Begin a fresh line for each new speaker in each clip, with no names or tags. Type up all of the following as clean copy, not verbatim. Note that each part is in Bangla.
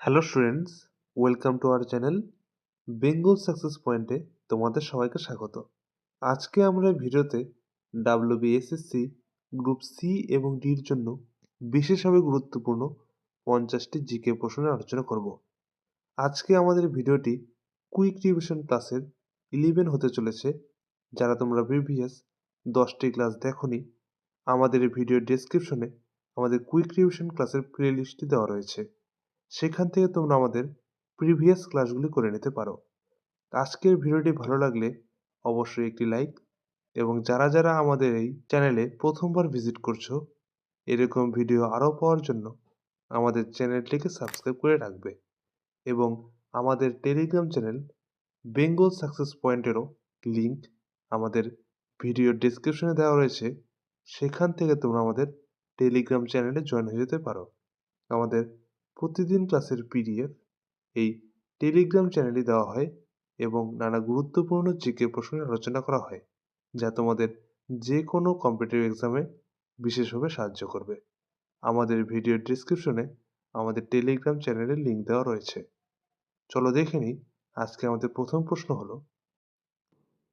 Hello students, welcome to our channel Bengal success পয়েন্টে তোমাদের সবাইকে স্বাগত। আজকে আমরা ভিডিওতে ডাব্লিউবিএসএসসি গ্রুপ সি এবং ডির জন্য বিশেষভাবে গুরুত্বপূর্ণ 50টি জিকে প্রশ্ন নিয়ে আলোচনা করব। আজকে আমাদের ভিডিওটি কুইক রিভিশন ক্লাসের 11 হতে চলেছে। যারা তোমরা প্রিভিয়াস 10টি ক্লাস দেখোনি, আমাদের ভিডিও ডেসক্রিপশনে আমাদের কুইক রিভিশন ক্লাসের প্লেলিস্টটি দেওয়া রয়েছে। সেখান থেকে তোমরা আমাদের প্রিভিয়াস ক্লাসগুলি করে নিতে পারো। আজকের ভিডিওটি ভালো লাগলে অবশ্যই একটি লাইক, এবং যারা যারা আমাদের এই চ্যানেলে প্রথমবার ভিজিট করছো, এরকম ভিডিও আরও পাওয়ার জন্য আমাদের চ্যানেলটিকে সাবস্ক্রাইব করে রাখবে। এবং আমাদের টেলিগ্রাম চ্যানেল বেঙ্গল সাকসেস পয়েন্টেরও লিঙ্ক আমাদের ভিডিও ডেসক্রিপশনে দেওয়া রয়েছে। সেখান থেকে তোমরা আমাদের টেলিগ্রাম চ্যানেলে জয়েন হয়ে যেতে পারো। আমাদের প্রতিদিন ক্লাসের পিডিএফ এই টেলিগ্রাম চ্যানেলে দেওয়া হয় এবং নানা গুরুত্বপূর্ণ জিকে প্রশ্ন নিয়ে আলোচনা করা হয়, যা তোমাদের যে কোনো কম্পিটিটিভ এক্সামে বিশেষভাবে সাহায্য করবে। আমাদের ভিডিও ডিসক্রিপশনে আমাদের টেলিগ্রাম চ্যানেলের লিঙ্ক দেওয়া রয়েছে। চলো দেখে নিই। আজকে আমাদের প্রথম প্রশ্ন হলো,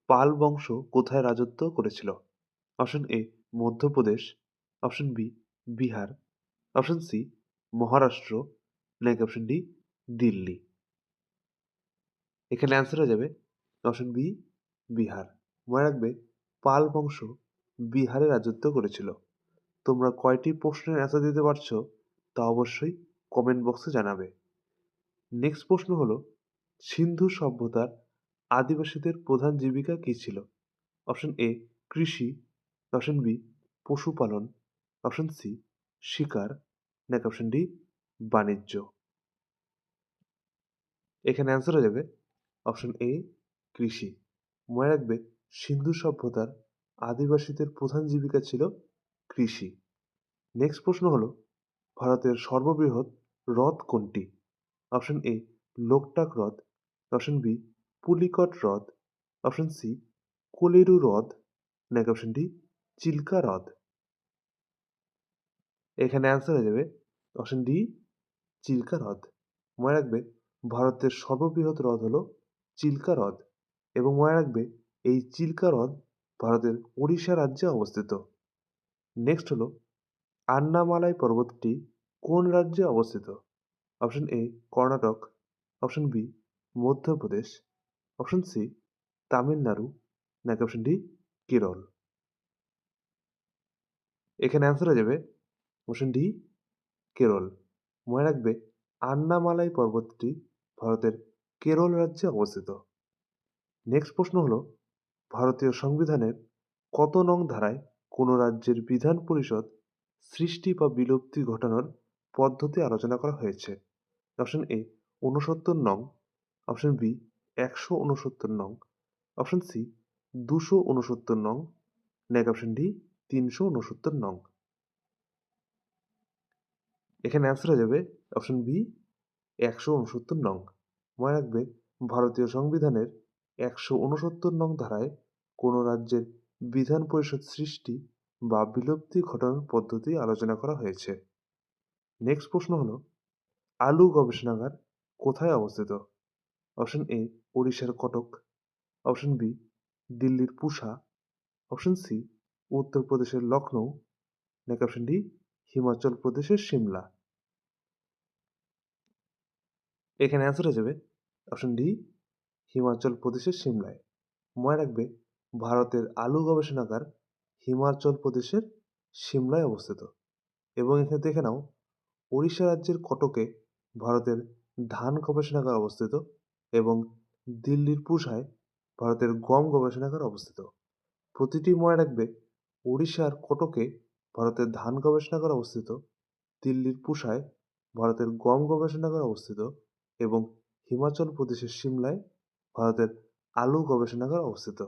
পাল বংশ কোথায় রাজত্ব করেছিল? Option A Madhya Pradesh, option B Bihar, option C Maharashtra, নাকি অপশন ডি দিল্লি। এখানে অ্যান্সার হয়ে যাবে অপশন বি বিহার। মনে রাখবে, পাল বংশ বিহারে রাজত্ব করেছিল। তোমরা কয়টি প্রশ্নের অ্যান্সার দিতে পারছো তা অবশ্যই কমেন্ট বক্সে জানাবে। নেক্সট প্রশ্ন হলো, সিন্ধু সভ্যতার আদিবাসীদের প্রধান জীবিকা কী ছিল? অপশন এ কৃষি, অপশন বি পশুপালন, অপশন সি শিকার, নাকি অপশন ডি বাণিজ্য। এখানে অ্যান্সার হয়ে যাবে অপশন এ কৃষি। মনে রাখবে, সিন্ধু সভ্যতার আদিবাসীদের প্রধান জীবিকা ছিল কৃষি। নেক্সট প্রশ্ন হলো, ভারতের সর্ববৃহৎ হ্রদ কোনটি? অপশন এ লোকটাক হ্রদ, অপশন বি পুলিকট হ্রদ, অপশন সি কোলেরু হ্রদ, নাকি অপশন ডি চিল্কা হ্রদ। এখানে অ্যান্সার হয়ে যাবে অপশন ডি চিল্কা হ্রদ। মনে রাখবে, ভারতের সর্ববৃহৎ হ্রদ হলো চিল্কা হ্রদ, এবং মনে রাখবে এই চিল্কা হ্রদ ভারতের ওড়িশা রাজ্যে অবস্থিত। নেক্সট হলো, আন্নামালাই পর্বতটি কোন রাজ্যে অবস্থিত? Option A Karnataka, option B Madhya Pradesh, option C Tamil Nadu, নাকি অপশন ডি কেরল। এখানে অ্যান্সার হয়ে যাবে অপশন ডি কেরল। মনে রাখবে, আন্নামালাই পর্বতটি ভারতের কেরল রাজ্যে অবস্থিত। নেক্সট প্রশ্ন হলো, ভারতীয় সংবিধানের কত নং ধারায় কোনো রাজ্যের বিধান পরিষদ সৃষ্টি বা বিলুপ্তি ঘটানোর পদ্ধতি আলোচনা করা হয়েছে? অপশন এ 69 নং, অপশন বি 169 নং, অপশন সি 269 নং, নাকি অপশন ডি 369 নং। এখানে অ্যান্সার হয়ে যাবে অপশন বি 169 নং। মনে রাখবে, ভারতীয় সংবিধানের 169 নং ধারায় কোনো রাজ্যের বিধান পরিষদ সৃষ্টি বা বিলুপ্তি ঘটানোর পদ্ধতি আলোচনা করা হয়েছে। নেক্সট প্রশ্ন হলো, আলু গবেষণাগার কোথায় অবস্থিত? অপশন এ ওড়িশার কটক, অপশন বি দিল্লির পুসা, অপশন সি উত্তরপ্রদেশের লখনৌ, নাকি অপশন ডি হিমাচল প্রদেশের সিমলা। এখানে অ্যান্সার হয়ে যাবে অপশন ডি হিমাচল প্রদেশের সিমলায়। মনে রাখবে, ভারতের আলু গবেষণাগার হিমাচল প্রদেশের সিমলায় অবস্থিত। এবং এখানে দেখে নাও, ওড়িশা রাজ্যের কটকে ভারতের ধান গবেষণাগার অবস্থিত, এবং দিল্লির পুসায় ভারতের গম গবেষণাগার অবস্থিত। প্রতিটি মনে রাখবে, ওড়িশার কটকে ভারতের ধান গবেষণাগার অবস্থিত, দিল্লির পুসায় ভারতের গম গবেষণাগার অবস্থিত, এবং হিমাচল প্রদেশের সিমলায় ভারতের আলু গবেষণাগার অবস্থিত।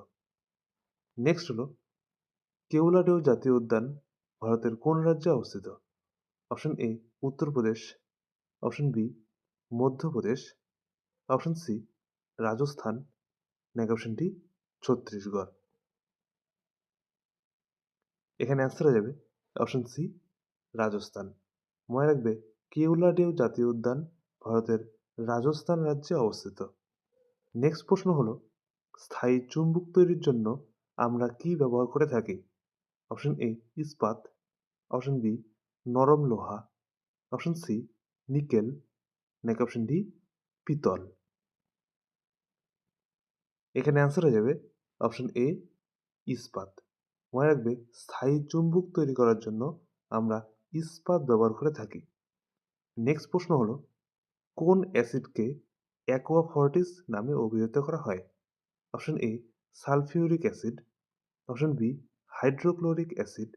নেক্সট হলো, কেওলাদেও জাতীয় উদ্যান ভারতের কোন রাজ্যে অবস্থিত? Option A Uttar Pradesh, option B Madhya Pradesh, option C Rajasthan, নাকি অপশন ডি ছত্তিশগড়। এখানে অ্যান্সার হয়ে যাবে অপশন সি রাজস্থান। মনে রাখবে, কেওলাদেও জাতীয় উদ্যান ভারতের রাজস্থান রাজ্যে অবস্থিত। নেক্সট প্রশ্ন হলো, স্থায়ী চুম্বক তৈরির জন্য আমরা কি ব্যবহার করে থাকি? অপশন এ ইস্পাত, অপশন বি নরম লোহা, অপশন সি নিকেল, নাকি অপশন ডি পিতল। এখানে অ্যান্সার হয়ে যাবে অপশন এ ইস্পাত। মনে রাখবে, স্থায়ী চুম্বক তৈরি করার জন্য আমরা ইস্পাত ব্যবহার করে থাকি। নেক্সট প্রশ্ন হলো, কোন অ্যাসিডকে অ্যাকোয়া ফর্টিস নামে অভিহিত করা হয়? Option A sulphuric acid, option B hydrochloric acid,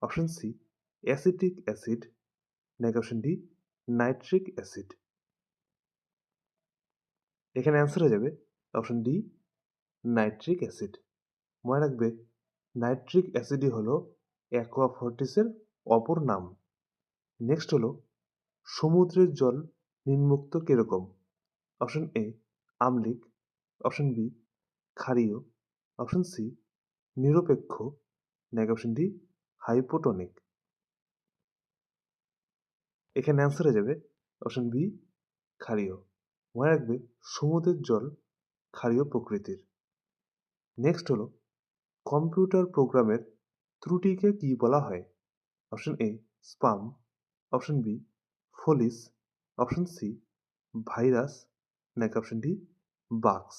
option C acetic acid, নাকি অপশন ডি নাইট্রিক অ্যাসিড। এখানে অ্যান্সার হয়ে যাবে অপশন ডি নাইট্রিক অ্যাসিড। মনে রাখবে, নাইট্রিক অ্যাসিডই হলো অ্যাকোয়া ফর্টিসের অপর নাম। নেক্সট হলো, সমুদ্রের জল নিম্নোক্ত কিরকম? অপশন এ আম্লিক, অপশন বি ক্ষারীয়, অপশন সি নিরপেক্ষ, নাকি অপশন ডি হাইপোটনিক। এখানে অ্যান্সার হয়ে যাবে অপশন বি ক্ষারীয়। মনে রাখবে, সমুদ্রের জল ক্ষারীয় প্রকৃতির। নেক্সট হলো, কম্পিউটার প্রোগ্রামের ত্রুটিকে কি বলা হয়? Option A spam, option B follies, option C virus, নাকি অপশন ডি বাগস।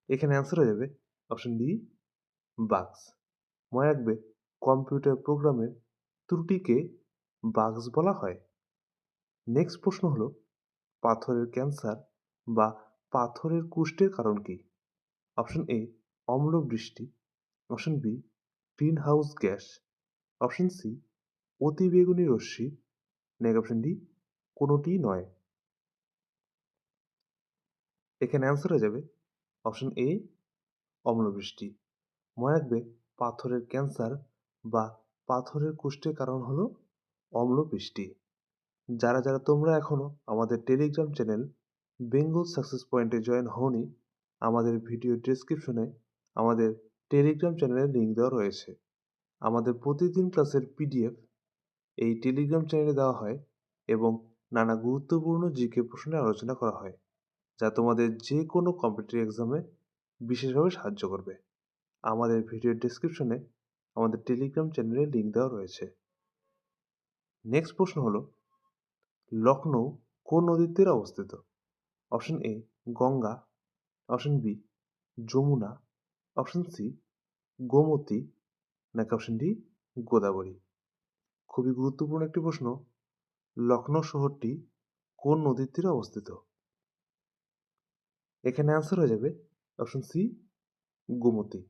এখানে অ্যান্সার হয়ে যাবে অপশন ডি বাগস। মনে রাখবে, কম্পিউটার প্রোগ্রামের ত্রুটিকে বাগস বলা হয়। নেক্সট প্রশ্ন হলো, পাথরের ক্যান্সার বা পাথরের কুষ্ঠের কারণ কি? অপশন এ অম্ল বৃষ্টি, option B greenhouse gas, option C অতিবেগুনি রশ্মি, নাকি অপশন ডি কোনোটিই নয়। এখানে অ্যান্সার হয়ে যাবে অপশন এ অম্লবৃষ্টি। মনে রাখবে, পাথরের ক্যান্সার বা পাথরের কুষ্ঠের কারণ হলো অম্লবৃষ্টি। যারা যারা তোমরা এখনো আমাদের টেলিগ্রাম চ্যানেল বেঙ্গল সাকসেস পয়েন্টে জয়েন হওনি, আমাদের ভিডিও ডেসক্রিপশনে আমাদের টেলিগ্রাম চ্যানেলের লিঙ্ক দেওয়া রয়েছে। আমাদের প্রতিদিন ক্লাসের পিডিএফ এই টেলিগ্রাম চ্যানেলে দেওয়া হয় এবং নানা গুরুত্বপূর্ণ জিকে প্রশ্নে আলোচনা করা হয়, যা তোমাদের যে কোনো কম্পিটিটিভ এক্সামে বিশেষভাবে সাহায্য করবে। আমাদের ভিডিও ডেসক্রিপশনে আমাদের টেলিগ্রাম চ্যানেলের লিঙ্ক দেওয়া রয়েছে। নেক্সট প্রশ্ন হলো, লখনৌ কোন নদীর তীরে অবস্থিত? Option A Ganga, option B Yamuna, option C Gomti, নাকি অপশন ডি গোদাবরী। খুবই গুরুত্বপূর্ণ একটি প্রশ্ন, লখনৌ শহরটি কোন নদীর তীরে অবস্থিত? এখানে অ্যান্সার হয়ে যাবে অপশন সি গোমতী।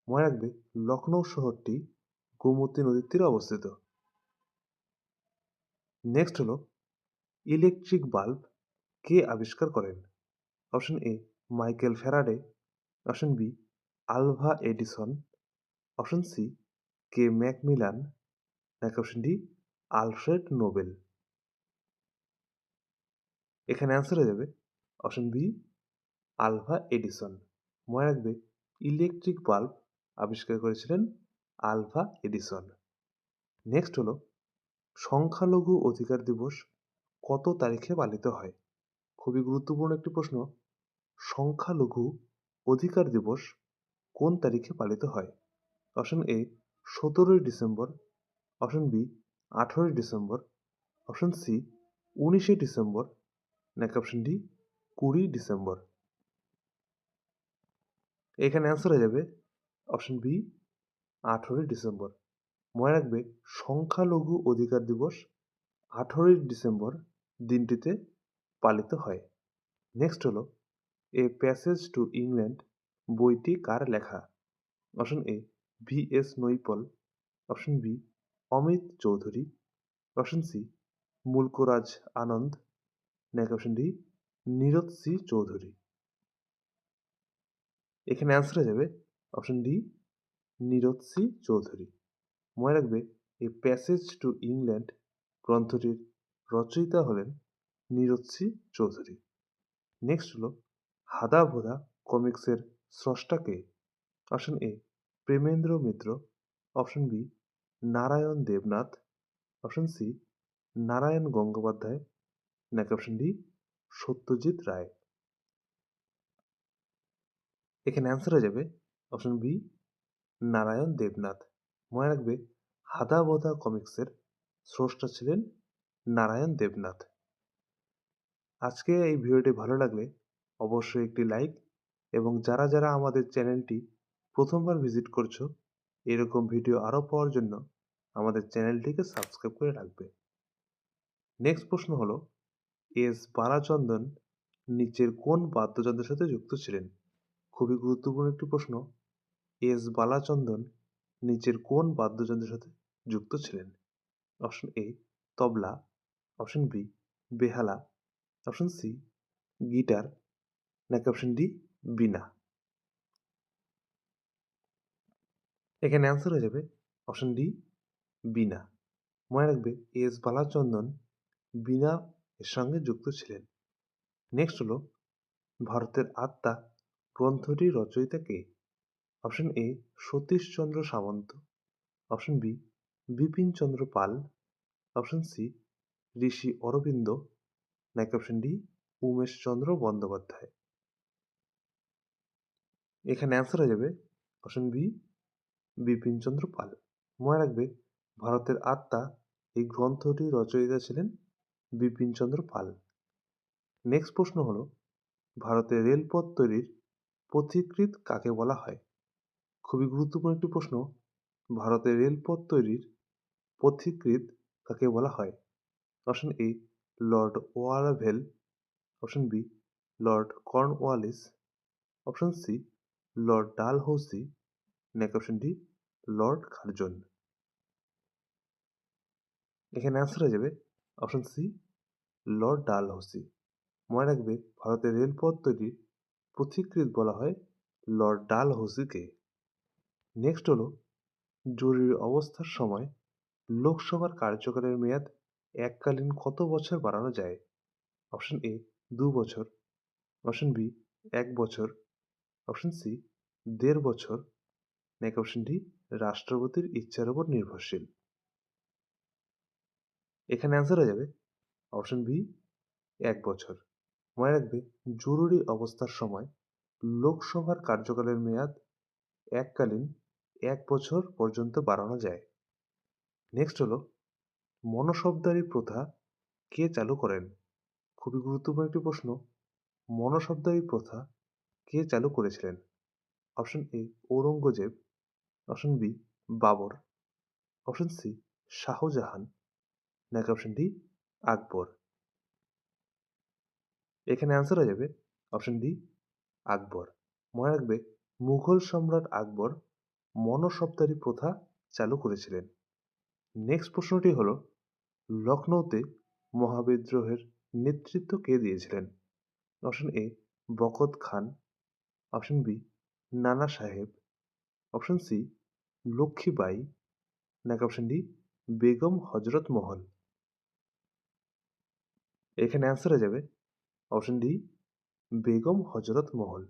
মনে রাখবে, লখনৌ শহরটি গোমতী নদীর তীরে অবস্থিত। নেক্সট হলো, ইলেকট্রিক বাল্ব কে আবিষ্কার করেন? Option A Michael Faraday, option B Alva Edison, option C K Macmillan, নাকি অপশন ডি আলফ্রেড নোবেল। এখানে অ্যান্সার হয়ে যাবে অপশন বি আলভা এডিসন। মনে রাখবে, ইলেকট্রিক বাল্ব আবিষ্কার করেছিলেন আলভা এডিসন। নেক্সট হলো, সংখ্যালঘু অধিকার দিবস কত তারিখে পালিত হয়? খুবই গুরুত্বপূর্ণ একটি প্রশ্ন, সংখ্যালঘু অধিকার দিবস কোন তারিখে পালিত হয়? অপশন এ 17ই ডিসেম্বর, অপশন বি 18ই ডিসেম্বর, অপশন সি 19শে ডিসেম্বর, নাকি অপশন ডি 20 ডিসেম্বর। এখানে অ্যান্সার হয়ে যাবে অপশন বি 18ই ডিসেম্বর। মনে রাখবে, সংখ্যালঘু অধিকার দিবস 18ই ডিসেম্বর দিনটিতে পালিত হয়। নেক্সট হলো, এ প্যাসেজ টু ইংল্যান্ড বইটি কার লেখা? Option A V S. Naipaul, option B Amit Chaudhuri, option C Mulk Raj Anand, নাকি option D Nirad C Chaudhuri. এখানে অ্যান্সার হয়ে যাবে option D Nirad C Chaudhuri. মনে রাখবে, এ প্যাসেজ টু ইংল্যান্ড গ্রন্থটির রচয়িতা হলেন নীরদ সি চৌধুরী। নেক্সট হলো, হাদা ভোদা কমিক্সের স্রষ্টা কে? Option A Premendra Mitra, option B Narayan Debnath, option C Narayan Gangopadhyay, নাকি অপশন ডি সত্যজিৎ রায়। এখানে অ্যান্সার হয়ে যাবে অপশন বি নারায়ণ দেবনাথ। মনে রাখবে হাদা বোদা কমিক্সের স্রষ্টা ছিলেন নারায়ণ দেবনাথ। আজকে এই ভিডিওটি ভালো লাগলে অবশ্যই একটি লাইক, এবং যারা যারা আমাদের চ্যানেলটি প্রথমবার ভিজিট করছো এরকম ভিডিও আরও পাওয়ার জন্য আমাদের চ্যানেলটিকে সাবস্ক্রাইব করে রাখবে। নেক্সট প্রশ্ন হলো, এস বালাচন্দন নিচের কোন বাদ্যযন্ত্রের সাথে যুক্ত ছিলেন? খুবই গুরুত্বপূর্ণ একটি প্রশ্ন। এস বালাচন্দন নিচের কোন বাদ্যযন্ত্রের সাথে যুক্ত ছিলেন? Option A tabla, option B বেহালা, অপশন সি গিটার, নাকি অপশন ডি বীণা। এখানে অ্যান্সার হয়ে যাবে অপশন ডি বীণা। মনে রাখবে এস বালাচন্দন বীণা এর সঙ্গে যুক্ত ছিলেন। নেক্সট হলো, ভারতের আত্মা গ্রন্থটির রচয়িতা কে? Option A Satishchandra Samanta, option B Bipin Chandra Pal, option C Rishi Aurobindo, নাকি অপশন ডি উমেশচন্দ্র বন্দ্যোপাধ্যায়। এখানে অ্যান্সার হয়ে যাবে অপশন বি বিপিন চন্দ্র পাল। মনে রাখবে ভারতের আত্মা এই গ্রন্থটির রচয়িতা ছিলেন বিপিন চন্দ্র পাল। নেক্সট প্রশ্ন হলো, ভারতের রেলপথ তৈরির পথিকৃৎ কাকে বলা হয়? খুবই গুরুত্বপূর্ণ একটি প্রশ্ন। ভারতের রেলপথ তৈরির পথিকৃৎ কাকে বলা হয়? Option A Lord Wavell, option B Lord Cornwallis, option C Lord Dalhousie, নাকি অপশন ডি লর্ড কার্জন। এখানে অ্যান্সার হয়ে যাবে অপশন সি লর্ড ডালহৌসি। মনে রাখবে ভারতের রেলপথ তৈরির পথিকৃৎ বলা হয় লর্ড ডালহৌসিকে। নেক্সট হলো, জরুরি অবস্থার সময় লোকসভার কার্যকালের মেয়াদ এককালীন কত বছর বাড়ানো যায়? অপশন এ 2 বছর, অপশন বি 1 বছর, অপশন সি 1.5 বছর, নাকি অপশন ডি রাষ্ট্রপতির ইচ্ছার উপর নির্ভরশীল। এখানে অ্যান্সার হয়ে যাবে অপশন বি 1 বছর। মনে রাখবে জরুরি অবস্থার সময় লোকসভার কার্যকালের মেয়াদ এককালীন 1 বছর পর্যন্ত বাড়ানো যায়। নেক্সট হলো, মনসবদারি প্রথা কে চালু করেন? খুবই গুরুত্বপূর্ণ একটি প্রশ্ন। মনসবদারি প্রথা কে চালু করেছিলেন? Option A Aurangzeb, option B Babur, option C Shah Jahan, নাকি অপশন ডি আকবর। এখানে অ্যান্সার হয়ে যাবে অপশন ডি আকবর। মনে রাখবে মুঘল সম্রাট আকবর মনসবদারি প্রথা চালু করেছিলেন। নেক্সট প্রশ্নটি হলো, লখনৌতে মহাবিদ্রোহের নেতৃত্ব কে দিয়েছিলেন? Option A Bakht Khan, option B Nana Sahib, option C Lakshmibai, নাকি অপশন ডি বেগম হজরত মহল। এখানে অ্যান্সার হয়ে যাবে অপশন ডি বেগম হজরত মহল।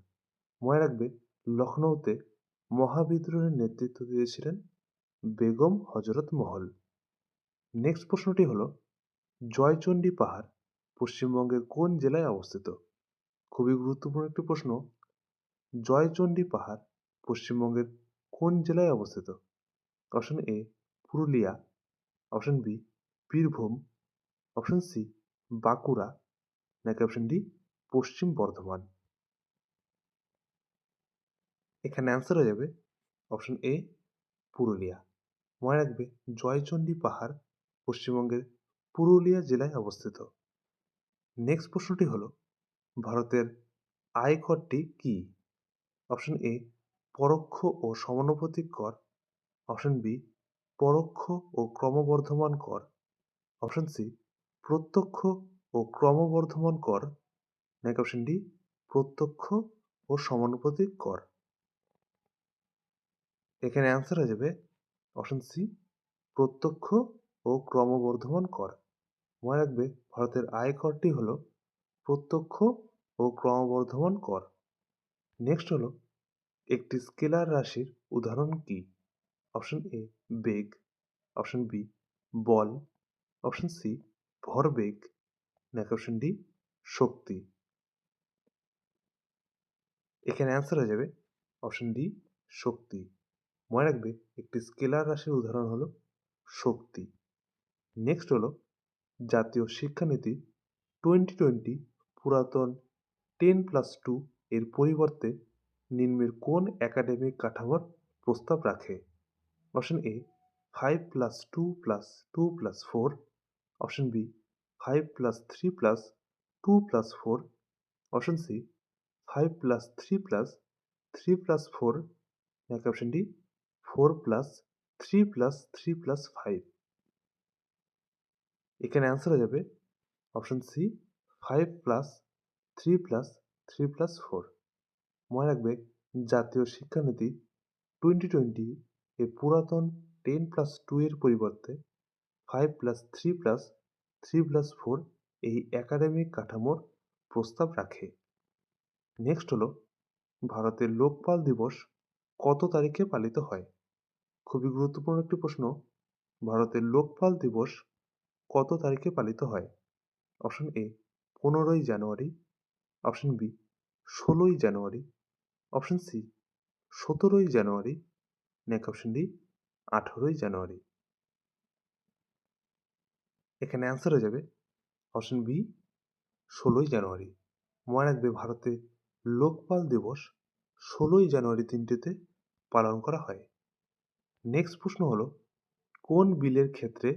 মনে রাখবে লখনৌতে মহাবিদ্রোহের নেতৃত্ব দিয়েছিলেন বেগম হজরত মহল। নেক্সট প্রশ্নটি হলো, জয়চণ্ডী পাহাড় পশ্চিমবঙ্গের কোন জেলায় অবস্থিত? খুবই গুরুত্বপূর্ণ একটি প্রশ্ন। জয়চণ্ডী পাহাড় পশ্চিমবঙ্গের কোন জেলায় অবস্থিত? Option A Purulia, option B Birbhum, option C Bankura, নাকি অপশন ডি পশ্চিম বর্ধমান। এখানে অ্যান্সার হয়ে যাবে অপশন এ পুরুলিয়া। মনে রাখবে জয়চণ্ডী পাহাড় পশ্চিমবঙ্গের পুরুলিয়া জেলায় অবস্থিত। নেক্সট প্রশ্নটি হলো, ভারতের আয়করটি কি? অপশন এ পরোক্ষ ও সমানুপাতিক কর, অপশন বি পরোক্ষ ও ক্রমবর্ধমান কর, অপশন সি প্রত্যক্ষ ও ক্রমবর্ধমান কর, নাকি অপশন ডি প্রত্যক্ষ ও সমানুপাতিক কর। এখানে অ্যান্সার হয়ে যাবে অপশন সি প্রত্যক্ষ ও ক্রমবর্ধমান কর। মনে রাখবে ভারতের আয়করটি হলো প্রত্যক্ষ ও ক্রমবর্ধমান কর। নেক্সট হলো, একটি স্কেলার রাশির উদাহরণ কি? অপশন এ বেগ, অপশন বি বল, অপশন সি ভরবেগ, নাকি অপশন ডি শক্তি? এখানে অ্যান্সার হয়ে যাবে অপশন ডি শক্তি। মনে রাখবে একটি স্কেলার রাশির উদাহরণ হলো শক্তি। নেক্সট হলো জাতীয় শিক্ষানীতি 2020 পুরাতন 10+2 এর পরিবর্তে নিম্নের কোন একাডেমিক কাঠামোর প্রস্তাব রাখে? Option A 5+2+2+4, option B 5+3+2+4, option C 5+3+3+4, নাকি অপশন ডি 4+3+3+5? এখানে অ্যান্সার হয়ে যাবে অপশন সি 5+3+3+4। মনে রাখবে জাতীয় শিক্ষানীতি 2020 এর পুরাতন 10+2 এর পরিবর্তে 5+3+3+4 এই একাডেমিক কাঠামোর প্রস্তাব রাখে। নেক্সট হলো ভারতের লোকপাল দিবস কত তারিখে পালিত হয়? খুবই গুরুত্বপূর্ণ একটি প্রশ্ন। ভারতের লোকপাল দিবস কত তারিখে পালিত হয়? অপশন এ 15ই জানুয়ারি, অপশন বি 16ই জানুয়ারি, অপশন সি 17ই জানুয়ারি, নাকি অপশন ডি 18ই জানুয়ারি? এখানে অ্যান্সার হয়ে যাবে অপশন বি 16ই জানুয়ারি। মনে রাখবে ভারতে লোকপাল দিবস 16ই জানুয়ারি দিনটিতে পালন করা হয়। নেক্সট প্রশ্ন হলো কোন বিলের ক্ষেত্রে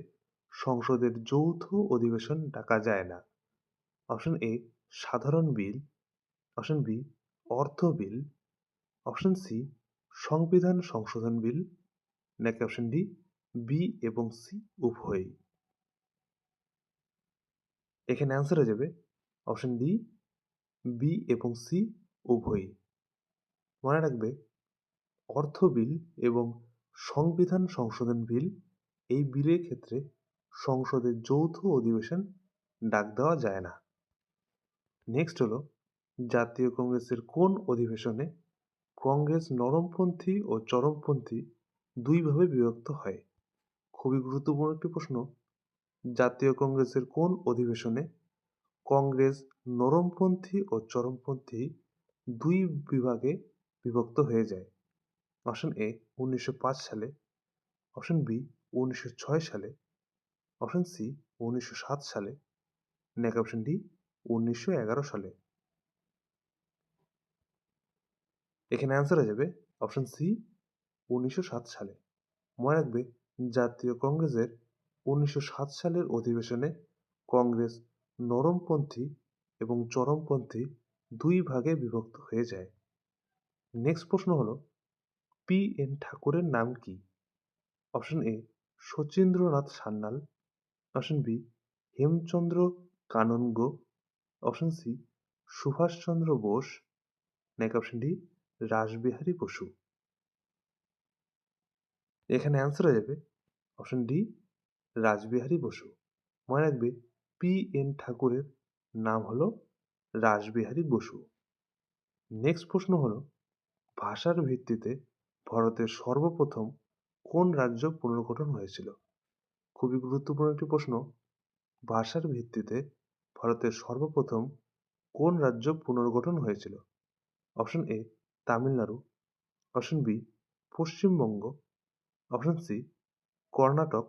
সংসদের যৌথ অধিবেশন ডাকা যায় না? অপশন এ সাধারণ বিল, অপশন বি অর্থ বিল, অপশন সি সংবিধান সংশোধন বিল, নাকি অপশন ডি বি এবং সি উভয়ই? এখানে অ্যান্সার হয়ে যাবে অপশন ডি বি এবং সি উভয়ই। মনে রাখবে অর্থ বিল এবং সংবিধান সংশোধন বিল এই বিলের ক্ষেত্রে সংসদের যৌথ অধিবেশন ডাক দেওয়া যায় না। নেক্সট হলো জাতীয় কংগ্রেসের কোন অধিবেশনে কংগ্রেস নরমপন্থী ও চরমপন্থী দুইভাবে বিভক্ত হয়? খুবই গুরুত্বপূর্ণ একটি প্রশ্ন। জাতীয় কংগ্রেসের কোন অধিবেশনে কংগ্রেস নরমপন্থী ও চরমপন্থী দুই বিভাগে বিভক্ত হয়ে যায়? অপশন এ 1905 সালে, অপশন বি 1906 সালে, অপশন সি 1907 সালে, নাকি অপশন ডি 1911 সালে? এখানে অ্যান্সার হয়ে যাবে অপশন সি 1907 সালে। মনে রাখবে জাতীয় কংগ্রেসের 1907 সালের অধিবেশনে কংগ্রেস নরমপন্থী এবং চরমপন্থী দুই ভাগে বিভক্ত হয়ে যায়। নেক্সট প্রশ্ন হলো পি এন ঠাকুরের নাম কি? Option A Sachindranath Sanyal, option B Hemchandra Kanungo, option C Subhash Chandra Bose, নাকি অপশন ডি রাসবিহারী বসু? এখানে অ্যান্সার হয়ে যাবে অপশন ডি রাসবিহারী বসু। মনে রাখবে পি এন ঠাকুরের নাম হলো রাসবিহারী বসু। নেক্সট প্রশ্ন হলো ভাষার ভিত্তিতে ভারতের সর্বপ্রথম কোন রাজ্য পুনর্গঠন হয়েছিল? খুবই গুরুত্বপূর্ণ একটি প্রশ্ন। ভাষার ভিত্তিতে ভারতের সর্বপ্রথম কোন রাজ্য পুনর্গঠন হয়েছিল? Option A Tamil Nadu, option B Paschimbanga, option C Karnataka,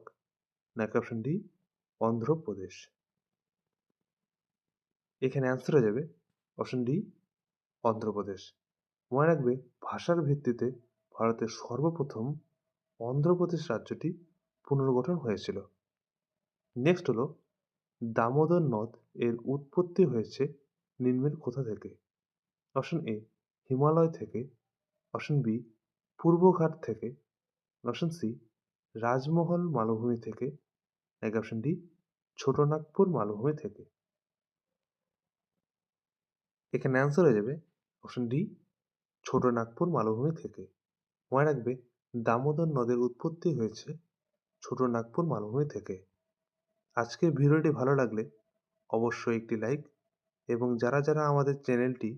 নাকি অপশন ডি অন্ধ্রপ্রদেশ? এখানে অ্যান্সার হয়ে যাবে অপশন ডি অন্ধ্রপ্রদেশ। মনে রাখবে ভাষার ভিত্তিতে ভারতের সর্বপ্রথম অন্ধ্রপ্রদেশ রাজ্যটি পুনর্গঠন হয়েছিল। নেক্সট হলো দামোদর নদ এর উৎপত্তি হয়েছে নিম্নের কোথা থেকে? অপশন এ হিমালয় থেকে, অপশন বি পূর্বঘাট থেকে, অপশন সি রাজমহল মালভূমি থেকে, নাকি অপশন ডি ছোটনাগপুর মালভূমি থেকে? এখানে অ্যান্সার হয়ে যাবে অপশন ডি ছোটনাগপুর মালভূমি থেকে। মনে রাখবে দামোদর নদের উৎপত্তি হয়েছে ছোটনাগপুর মালভূমি থেকে। আজকের ভিডিওটি ভালো লাগলে অবশ্যই একটি লাইক এবং যারা যারা আমাদের চ্যানেলটি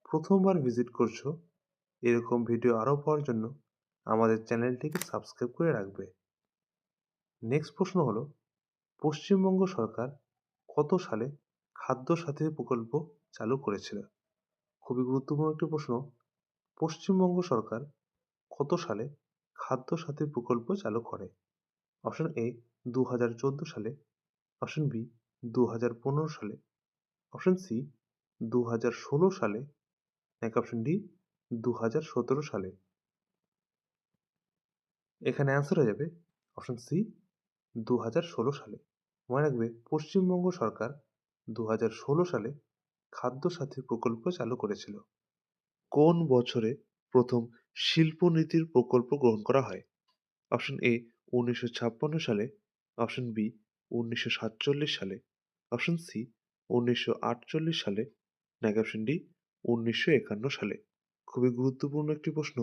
প্রথমবার ভিজিট করছো এরকম ভিডিও আরও পাওয়ার জন্য আমাদের চ্যানেলটিকে সাবস্ক্রাইব করে রাখবে। নেক্সট প্রশ্ন হলো পশ্চিমবঙ্গ সরকার কত সালে খাদ্য সাথী প্রকল্প চালু করেছিল? খুবই গুরুত্বপূর্ণ একটি প্রশ্ন। পশ্চিমবঙ্গ সরকার কত সালে খাদ্য সাথী প্রকল্প চালু করে? অপশন এ 2014 সালে, অপশন বি 2015 সালে, অপশন সি 2016 সালে, নাকি অপশন ডি 2017 সালে। এখানে অ্যান্সার হয়ে যাবে অপশন সি 2016 সালে। মনে রাখবে পশ্চিমবঙ্গ সরকার 2016 সালে খাদ্য সাথী প্রকল্প চালু করেছিল। কোন বছরে প্রথম শিল্পনীতির প্রকল্প গ্রহণ করা হয়? অপশন এ 1956 সালে, অপশন বি 1947 সালে, অপশন সি 1948 সালে, নাকি অপশন ডি 1951 সালে। খুবই গুরুত্বপূর্ণ একটি প্রশ্ন।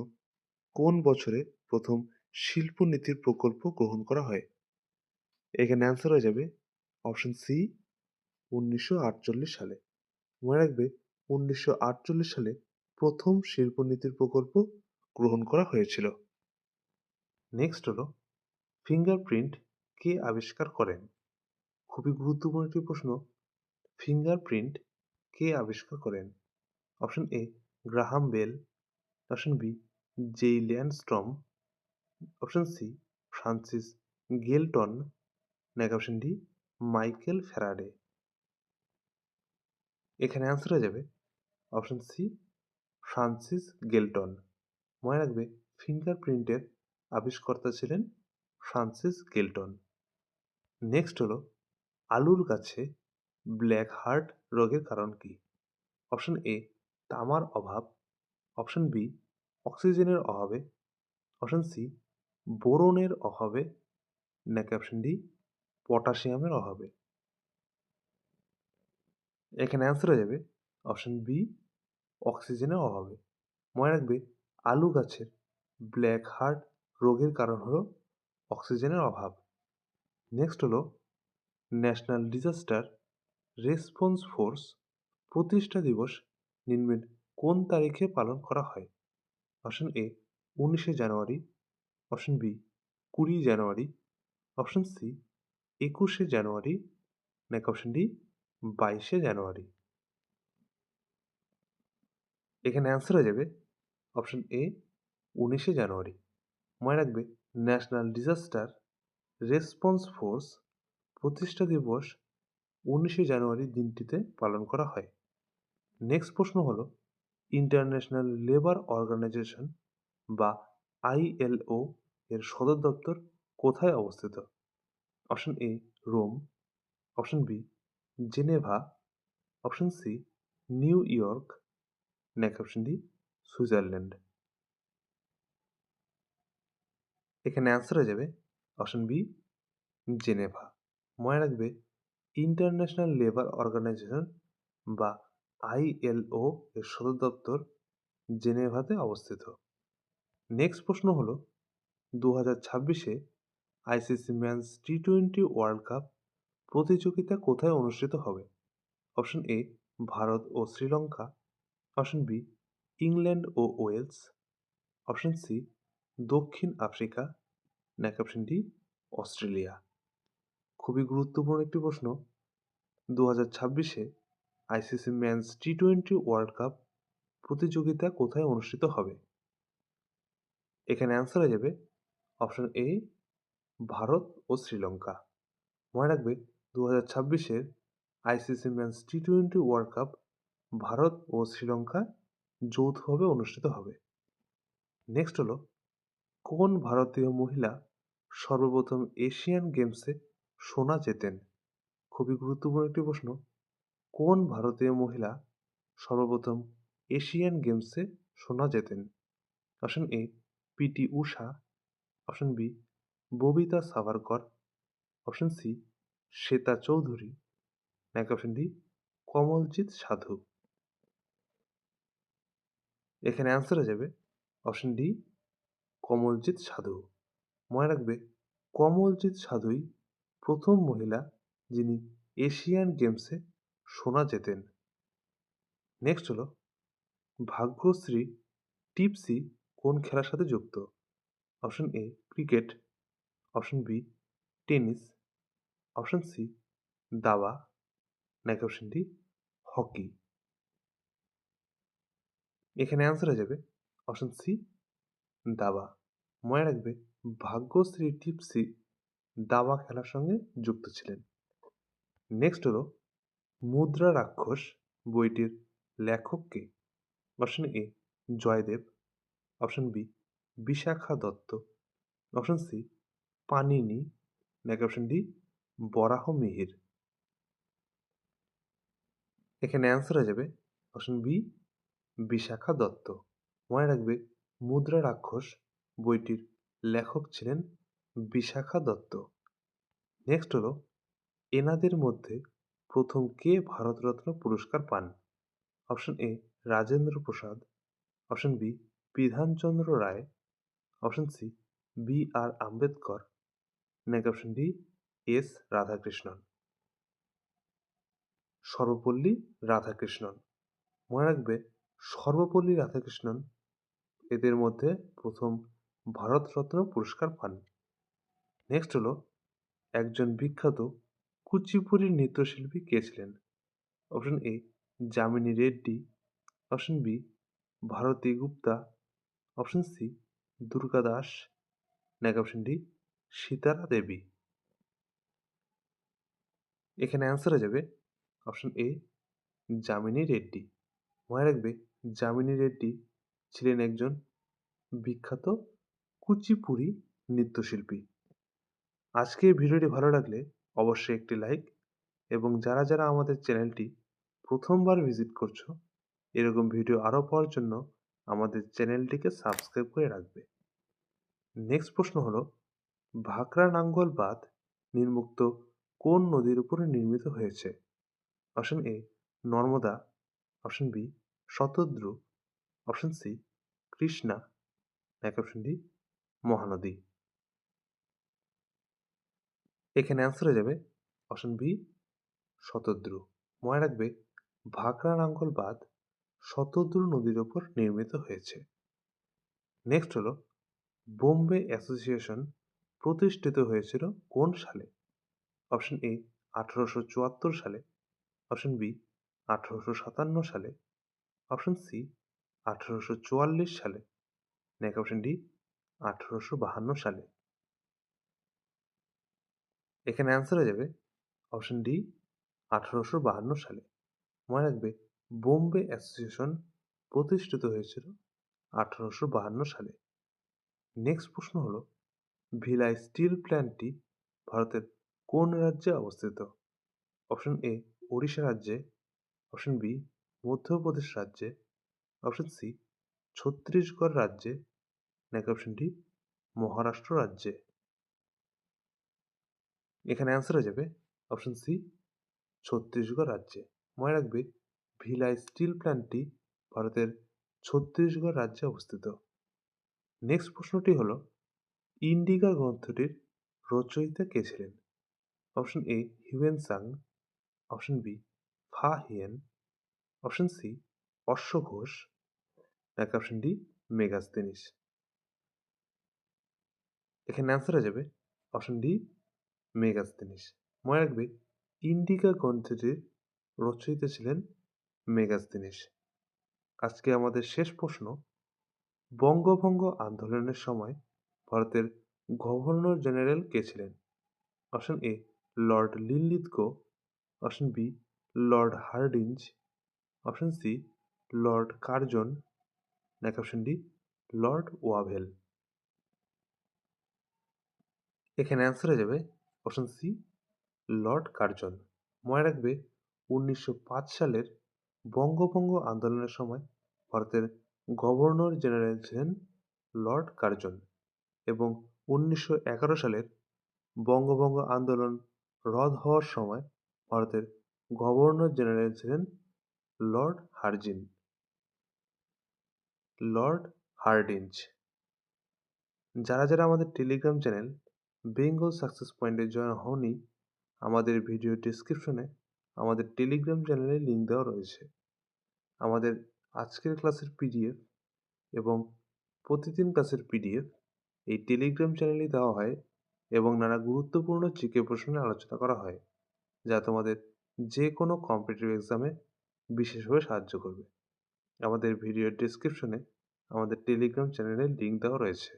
কোন বছরে প্রথম শিল্পনীতির প্রকল্প গ্রহণ করা হয়? এখানে অ্যান্সার হয়ে যাবে অপশন সি 1948 সালে। মনে রাখবে 1948 সালে প্রথম শিল্পনীতির প্রকল্প গ্রহণ করা হয়েছিল। নেক্সট হলো ফিঙ্গারপ্রিন্ট কে আবিষ্কার করেন? খুবই গুরুত্বপূর্ণ একটি প্রশ্ন। ফিঙ্গারপ্রিন্ট কে আবিষ্কার করেন? Option A Graham Bell, option B জেই ল্যান্ডস্ট্রম, অপশন সি ফ্রান্সিস গেলটন, নাকি অপশন ডি মাইকেল ফ্যারাডে। এখানে অ্যান্সার হয়ে যাবে অপশন সি ফ্রান্সিস গেলটন। মনে রাখবে ফিঙ্গারপ্রিন্টের আবিষ্কর্তা ছিলেন ফ্রান্সিস গেলটন। নেক্সট হলো আলুর গাছে ব্ল্যাক হার্ট রোগের কারণ কি? অপশন এ তামার অভাব, অপশন বি অক্সিজেনের অভাবে, অপশন সি বোরনের অভাবে, নাকি অপশন ডি পটাশিয়ামের অভাবে। এখানে অ্যান্সার হয়ে যাবে অপশন বি অক্সিজেনের অভাবে। মনে রাখবে আলু গাছের ব্ল্যাক হার্ট রোগের কারণ হলো অক্সিজেনের অভাব। নেক্সট হলো ন্যাশনাল ডিজাস্টার রেসপন্স ফোর্স প্রতিষ্ঠা দিবস নিম্নের কোন তারিখে পালন করা হয়? অপশন এ 19শে জানুয়ারি, অপশন বি 20 জানুয়ারি, অপশন সি 21শে জানুয়ারি, নাকি অপশন ডি 22শে জানুয়ারি। এখানে অ্যান্সার হয়ে যাবে অপশন এ 19শে জানুয়ারি। মনে রাখবে ন্যাশনাল ডিজাস্টার রেসপন্স ফোর্স প্রতিষ্ঠা দিবস 19শে জানুয়ারি দিনটিতে পালন করা হয়। নেক্সট প্রশ্ন হলো ইন্টারন্যাশনাল লেবার অর্গানাইজেশন বা আইএলও এর সদর দপ্তর কোথায় অবস্থিত? Option A Rome, option B Geneva, option C New York, নাকি অপশন ডি সুইজারল্যান্ড। এখানে অ্যান্সার হয়ে যাবে অপশন বি জেনেভা। মনে রাখবে ইন্টারন্যাশনাল লেবার অর্গানাইজেশন বা আইএলও এর সদর দপ্তর জেনেভাতে অবস্থিত। নেক্সট প্রশ্ন হলো 2026-এ আইসিসি মেন্স টি-20 ওয়ার্ল্ড কাপ প্রতিযোগিতা কোথায় অনুষ্ঠিত হবে? অপশন এ ভারত ও শ্রীলঙ্কা, অপশন বি ইংল্যান্ড ও ওয়েলস, অপশন সি দক্ষিণ আফ্রিকা, নাকি অপশন ডি অস্ট্রেলিয়া। খুবই গুরুত্বপূর্ণ একটি প্রশ্ন। 2026-এ আইসিসি মেন্স টি-20 ওয়ার্ল্ড কাপ প্রতিযোগিতা কোথায় অনুষ্ঠিত হবে? এখানে অ্যান্সার হয়ে যাবে অপশন এ ভারত ও শ্রীলঙ্কা। মনে রাখবে 2026-এর আইসিসি মেন্স টি-20 ওয়ার্ল্ড কাপ ভারত ও শ্রীলঙ্কা যৌথভাবে অনুষ্ঠিত হবে। নেক্সট হলো কোন ভারতীয় মহিলা সর্বপ্রথম এশিয়ান গেমসে সোনা জেতেন? খুবই গুরুত্বপূর্ণ একটি প্রশ্ন। কোন ভারতীয় মহিলা সর্বপ্রথম এশিয়ান গেমসে সোনা জেতেন? Option A P T Usha, option B Babita Savarkar, option C Shweta Chaudhuri, নাকি অপশন ডি কমলজিৎ সাধু। এখানে অ্যান্সার হয়ে যাবে অপশন ডি কমলজিৎ সাধু। মনে রাখবে কমলজিৎ সাধুই প্রথম মহিলা যিনি এশিয়ান গেমসে সোনা জেতেন। নেক্সট হলো ভাগ্যশ্রী টিপসি কোন খেলার সাথে যুক্ত? Option A cricket, option B tennis, option C দাবা, নাকি অপশন ডি হকি? এখানে অ্যান্সার হয়ে যাবে অপশন সি দাবা। মনে রাখবে ভাগ্যশ্রী টিপসি দাবা খেলার সঙ্গে যুক্ত ছিলেন। নেক্সট হলো মুদ্রা রাক্ষস বইটির লেখক কে? Option A Jaydev, option B Vishakha Datta, option C Panini, নাকি অপশন ডি বরাহ মিহির? এখানে অ্যান্সার হয়ে যাবে অপশন বি বিশাখা দত্ত। মনে রাখবে মুদ্রা রাক্ষস বইটির লেখক ছিলেন বিশাখা দত্ত। নেক্সট হলো এনাদের মধ্যে প্রথম কে ভারতরত্ন পুরস্কার পান? Option A Rajendra Prasad, option B Bidhanchandra Roy, option C B R Ambedkar, নাকি option D S Radhakrishnan? Sarvepalli Radhakrishnan. মনে রাখবে সর্বপল্লী রাধাকৃষ্ণন এদের মধ্যে প্রথম ভারতরত্ন পুরস্কার পান। নেক্সট হলো একজন বিখ্যাত কুচিপুড়ি নৃত্যশিল্পী কে ছিলেন? Option A Yamini Reddy, option B Bharati Gupta, option C Durga Das, নাকি অপশন ডি সীতারা দেবী? এখানে অ্যান্সার হয়ে যাবে অপশন এ যামিনী রেড্ডি। মনে রাখবে যামিনী রেড্ডি ছিলেন একজন বিখ্যাত কুচিপুড়ি নৃত্যশিল্পী। আজকের ভিডিওটি ভালো লাগলে অবশ্যই একটি লাইক, এবং যারা যারা আমাদের চ্যানেলটি প্রথমবার ভিজিট করছো এরকম ভিডিও আরও পাওয়ার জন্য আমাদের চ্যানেলটিকে সাবস্ক্রাইব করে রাখবে। নেক্সট প্রশ্ন হলো ভাকরা নাঙ্গল বাঁধ নির্মুক্ত কোন নদীর উপরে নির্মিত হয়েছে? Option A Narmada, option B Shatadru, option C Krishna, নাকি অপশন ডি মহানদী? এখানে অ্যান্সার হয়ে যাবে অপশন বি শতদ্রু। মনে রাখবে ভাকরা নাঙ্গল বাঁধ শতদ্রু নদীর ওপর নির্মিত হয়েছে। নেক্সট হলো বোম্বে অ্যাসোসিয়েশন প্রতিষ্ঠিত হয়েছিল কোন সালে? অপশন এ 1874 সালে, অপশন বি 1857 সালে, অপশন সি 1844 সালে, নাকি অপশন ডি 1852 সালে? এখানে অ্যান্সার হয়ে যাবে অপশন ডি 1852 সালে। মনে রাখবে বোম্বে অ্যাসোসিয়েশন প্রতিষ্ঠিত হয়েছিল 1852 সালে। নেক্সট প্রশ্ন হলো ভিলাই স্টিল প্ল্যান্টটি ভারতের কোন রাজ্যে অবস্থিত? অপশন এ ওড়িশা রাজ্যে, অপশন বি মধ্যপ্রদেশ রাজ্যে, অপশন সি ছত্তিশগড় রাজ্যে, নাকি অপশন ডি মহারাষ্ট্র রাজ্যে? এখানে অ্যান্সার হয়ে যাবে অপশন সি ছত্তিশগড় রাজ্যে। মনে রাখবে ভিলাই স্টিল প্ল্যান্টটি ভারতের ছত্তিশগড় রাজ্যে অবস্থিত। নেক্সট প্রশ্নটি হলো ইন্ডিকা গ্রন্থটির রচয়িতা কে ছিলেন? Option A Hiuen Tsang, option B Fa Hien, option C অশ্ব ঘোষ, নাকি অপশন ডি মেগাস্তেনিস? এখানে অ্যান্সার হয়ে যাবে অপশন ডি মেগাস্তেনিস। মনে রাখবে ইন্ডিকা গ্রন্থটির রচয়িতা ছিলেন মেগাস্তেনিস। আজকে আমাদের শেষ প্রশ্ন বঙ্গভঙ্গ আন্দোলনের সময় ভারতের গভর্নর জেনারেল কে ছিলেন? Option A Lord Linlithgow, option B Lord Hardinge, option C Lord Curzon, নাকি অপশন ডি লর্ড ওয়াভেল? এখানে অ্যান্সার হয়ে যাবে অপশন সি লর্ড কার্জন। মনে রাখবে 1905 সালের বঙ্গভঙ্গ আন্দোলনের সময় ভারতের গভর্নর জেনারেল ছিলেন লর্ড কার্জন, এবং 1911 সালের বঙ্গভঙ্গ আন্দোলন রদ হওয়ার সময় ভারতের গভর্নর জেনারেল ছিলেন লর্ড হার্ডিঞ্জ। Lord Hardinge. যারা যারা আমাদের টেলিগ্রাম চ্যানেল বেঙ্গল সাকসেস পয়েন্টে জয়েন হওনি, আমাদের ভিডিও ডিসক্রিপশনে আমাদের টেলিগ্রাম চ্যানেলের লিঙ্ক দেওয়া রয়েছে। আমাদের আজকের ক্লাসের পিডিএফ এবং প্রতিদিন ক্লাসের পিডিএফ এই টেলিগ্রাম চ্যানেলেই দেওয়া হয়, এবং নানা গুরুত্বপূর্ণ জিকে প্রশ্ন নিয়ে আলোচনা করা হয়, যা তোমাদের যে কোনো কম্পিটিটিভ এক্সামে বিশেষভাবে সাহায্য করবে। আমাদের ভিডিওর ডেসক্রিপশনে আমাদের টেলিগ্রাম চ্যানেলের লিঙ্ক দেওয়া রয়েছে।